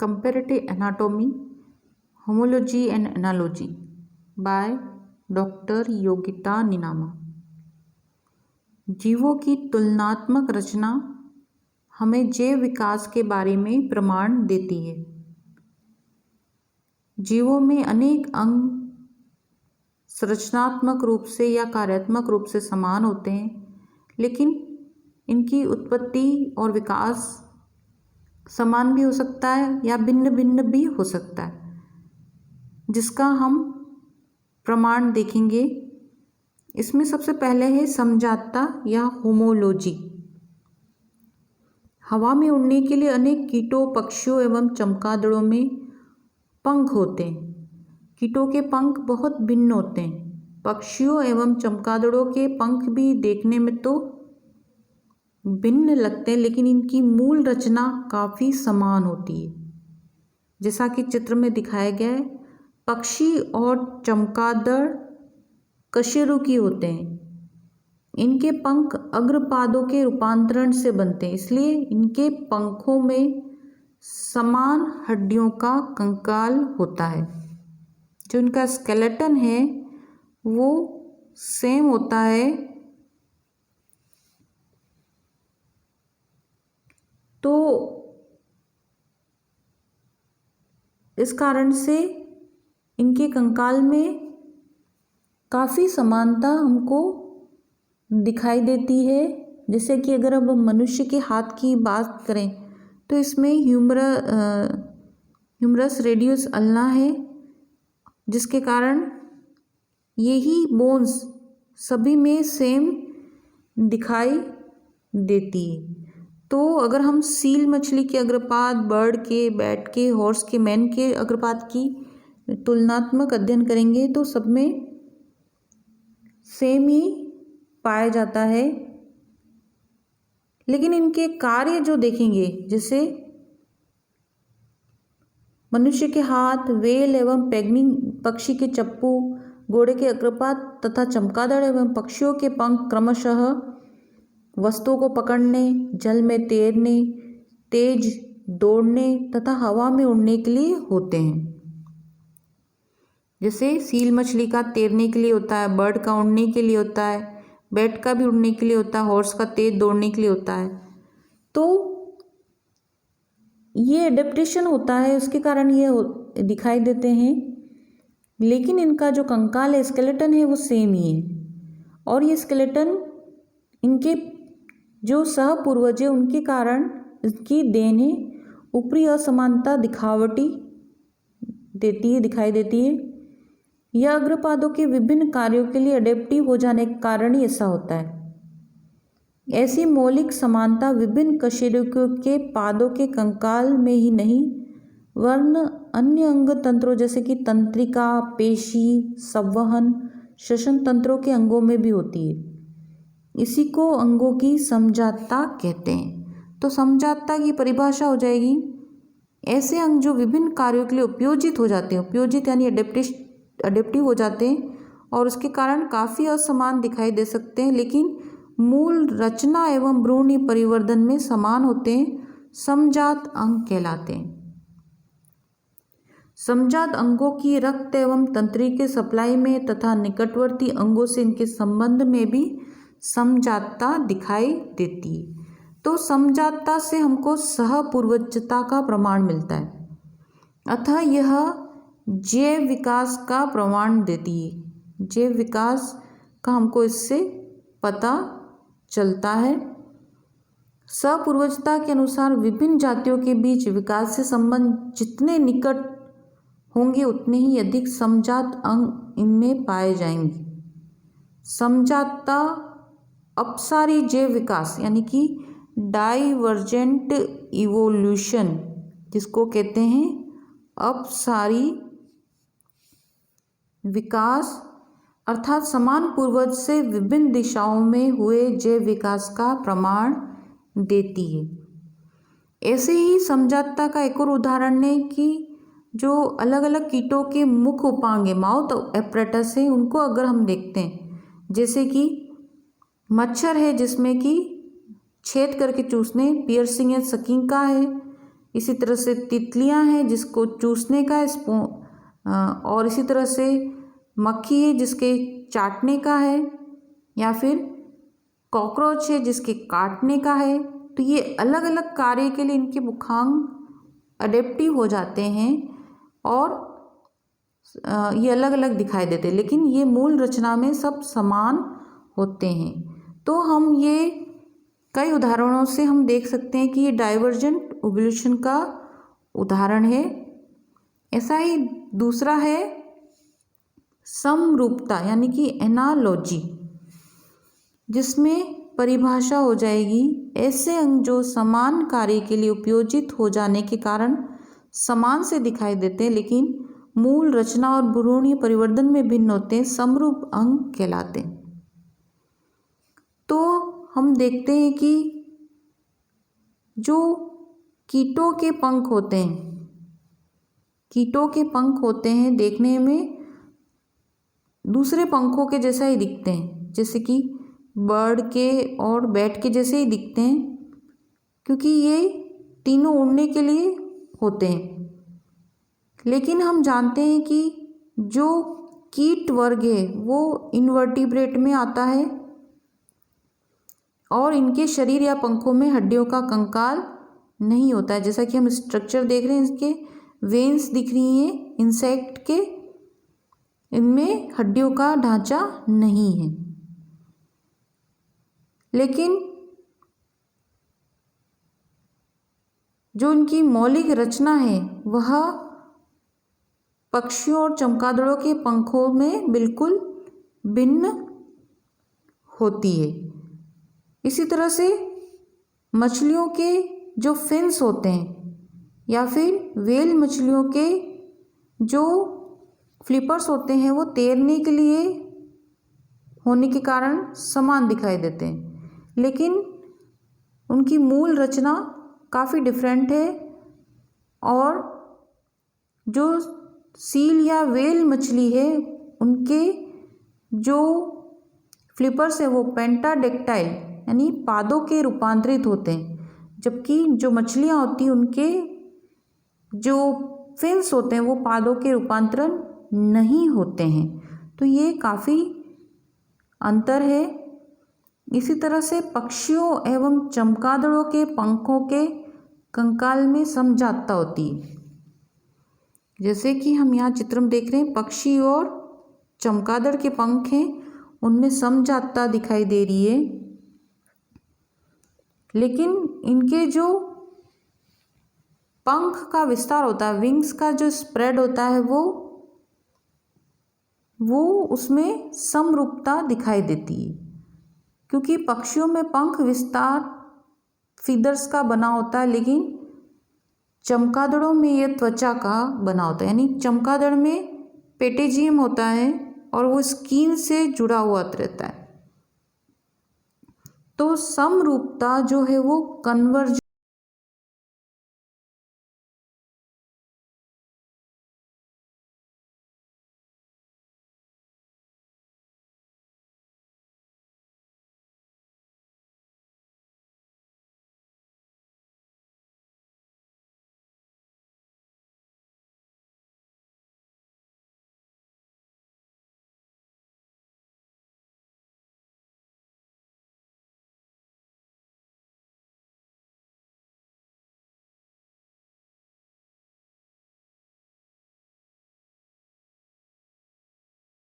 Comparative Anatomy, Homology and Analogy by doctor Yogita Ninama. जीवों की तुलनात्मक रचना हमें जैव विकास के बारे में प्रमाण देती है। जीवों में अनेक अंग संरचनात्मक रूप से या कार्यात्मक रूप से समान होते हैं, लेकिन इनकी उत्पत्ति और विकास समान भी हो सकता है या भिन्न भिन्न भी हो सकता है, जिसका हम प्रमाण देखेंगे। इसमें सबसे पहले है समजातता या होमोलॉजी। हवा में उड़ने के लिए अनेक कीटों, पक्षियों एवं चमगादड़ों में पंख होते हैं। कीटों के पंख बहुत भिन्न होते हैं। पक्षियों एवं चमगादड़ों के पंख भी देखने में तो भिन्न लगते हैं, लेकिन इनकी मूल रचना काफ़ी समान होती है, जैसा कि चित्र में दिखाया गया है। पक्षी और चमगादड़ कशेरुकी होते हैं। इनके पंख अग्रपादों के रूपांतरण से बनते हैं, इसलिए इनके पंखों में समान हड्डियों का कंकाल होता है। जो इनका स्केलेटन है वो सेम होता है। तो इस कारण से इनके कंकाल में काफ़ी समानता हमको दिखाई देती है। जैसे कि अगर अब मनुष्य के हाथ की बात करें तो इसमें ह्यूमरस रेडियस अल्ना है, जिसके कारण यही बोन्स सभी में सेम दिखाई देती है। तो अगर हम सील मछली के अग्रपाद, बर्ड के, बैट के, हॉर्स के, मैन के अग्रपाद की तुलनात्मक अध्ययन करेंगे तो सब में सेम ही पाया जाता है। लेकिन इनके कार्य जो देखेंगे, जैसे मनुष्य के हाथ, वेल एवं पेंगुइन पक्षी के चप्पू, घोड़े के अग्रपाद तथा चमगादड़ एवं पक्षियों के पंख क्रमशः वस्तुओं को पकड़ने, जल में तैरने, तेज दौड़ने तथा हवा में उड़ने के लिए होते हैं। जैसे सील मछली का तैरने के लिए होता है, बर्ड का उड़ने के लिए होता है, बैट का भी उड़ने के लिए होता है, हॉर्स का तेज दौड़ने के लिए होता है। तो ये एडेप्टेशन होता है, उसके कारण ये दिखाई देते हैं। लेकिन इनका जो कंकाल है, स्केलेटन है, वो सेम ही है। और ये स्केलेटन इनके जो सहपूर्वज है उनके कारण इसकी देन है। ऊपरी असमानता दिखावटी दिखाई देती है। यह अग्रपादों के विभिन्न कार्यों के लिए अडेप्टिव हो जाने के कारण ही ऐसा होता है। ऐसी मौलिक समानता विभिन्न कशेरुकियों के पादों के कंकाल में ही नहीं, वरन अन्य अंग तंत्रों जैसे कि तंत्रिका, पेशी, संवहन, श्वसन तंत्रों के अंगों में भी होती है। इसी को अंगों की समजातता कहते हैं। तो समजातता की परिभाषा हो जाएगी ऐसे अंग जो विभिन्न कार्यों के लिए उपयोजित हो जाते हैं, उपयोजित यानी अडेप्टिव हो जाते हैं और उसके कारण काफ़ी असमान दिखाई दे सकते हैं, लेकिन मूल रचना एवं भ्रूणीय परिवर्धन में समान होते हैं, समजात अंग कहलाते हैं। समजात अंगों की रक्त एवं तंत्रिका सप्लाई में तथा निकटवर्ती अंगों से इनके संबंध में भी समजातता दिखाई देती है। तो समजातता से हमको सहपूर्वजता का प्रमाण मिलता है, अतः यह जैव विकास का प्रमाण देती है। जैव विकास का हमको इससे पता चलता है। सहपूर्वजता के अनुसार विभिन्न जातियों के बीच विकास से संबंध जितने निकट होंगे उतने ही अधिक समजात अंग इनमें पाए जाएंगे। समजातता अपसारी जैव विकास यानी कि डाइवर्जेंट इवोल्यूशन, जिसको कहते हैं अपसारी विकास, अर्थात समान पूर्वज से विभिन्न दिशाओं में हुए जैव विकास का प्रमाण देती है। ऐसे ही समजातता का एक और उदाहरण है कि जो अलग अलग कीटों के मुख उपांग है, माउथ एपरेटस है, उनको अगर हम देखते हैं, जैसे कि मच्छर है जिसमें कि छेद करके चूसने, पियर्सिंग या सकिंग का है, इसी तरह से तितलियां हैं जिसको चूसने का और इसी तरह से मक्खी है जिसके चाटने का है, या फिर कॉकरोच है जिसके काटने का है। तो ये अलग अलग कार्य के लिए इनके मुखांग अडेप्टिव हो जाते हैं और ये अलग अलग दिखाई देते हैं, लेकिन ये मूल रचना में सब समान होते हैं। तो हम ये कई उदाहरणों से हम देख सकते हैं कि ये डाइवर्जेंट इवोल्यूशन का उदाहरण है। ऐसा ही दूसरा है समरूपता यानी कि एनालॉजी, जिसमें परिभाषा हो जाएगी ऐसे अंग जो समान कार्य के लिए उपयोजित हो जाने के कारण समान से दिखाई देते हैं लेकिन मूल रचना और भ्रूणीय परिवर्तन में भिन्न होते हैं, समरूप अंग कहलाते हैं। तो हम देखते हैं कि जो कीटों के पंख होते हैं देखने में दूसरे पंखों के जैसा ही दिखते हैं, जैसे कि बर्ड के और बैट के जैसे ही दिखते हैं, क्योंकि ये तीनों उड़ने के लिए होते हैं। लेकिन हम जानते हैं कि जो कीट वर्ग है वो इनवर्टिब्रेट में आता है और इनके शरीर या पंखों में हड्डियों का कंकाल नहीं होता है। जैसा कि हम स्ट्रक्चर देख रहे हैं, इसके वेन्स दिख रही हैं इंसेक्ट के, इनमें हड्डियों का ढांचा नहीं है। लेकिन जो इनकी मौलिक रचना है वह पक्षियों और चमगादड़ों के पंखों में बिल्कुल भिन्न होती है। इसी तरह से मछलियों के जो फिन्स होते हैं या फिर व्हेल मछलियों के जो फ्लिपर्स होते हैं वो तैरने के लिए होने के कारण समान दिखाई देते हैं, लेकिन उनकी मूल रचना काफ़ी डिफरेंट है। और जो सील या व्हेल मछली है उनके जो फ्लिपर्स है वो पेंटाडेक्टाइल यानी पादों के रूपांतरित होते हैं, जबकि जो मछलियाँ होती हैं उनके जो फिन्स होते हैं वो पादों के रूपांतरण नहीं होते हैं। तो ये काफ़ी अंतर है। इसी तरह से पक्षियों एवं चमगादड़ों के पंखों के कंकाल में समजातता होती है। जैसे कि हम यहाँ चित्र में देख रहे हैं, पक्षी और चमगादड़ के पंख हैं उनमें समजातता दिखाई दे रही है, लेकिन इनके जो पंख का विस्तार होता है, विंग्स का जो स्प्रेड होता है वो उसमें समरूपता दिखाई देती है, क्योंकि पक्षियों में पंख विस्तार फीदर्स का बना होता है, लेकिन चमगादड़ों में यह त्वचा का बना होता है। यानी चमगादड़ में पेटेजियम होता है और वो स्किन से जुड़ा हुआ रहता है। तो समरूपता जो है वो कन्वर्ज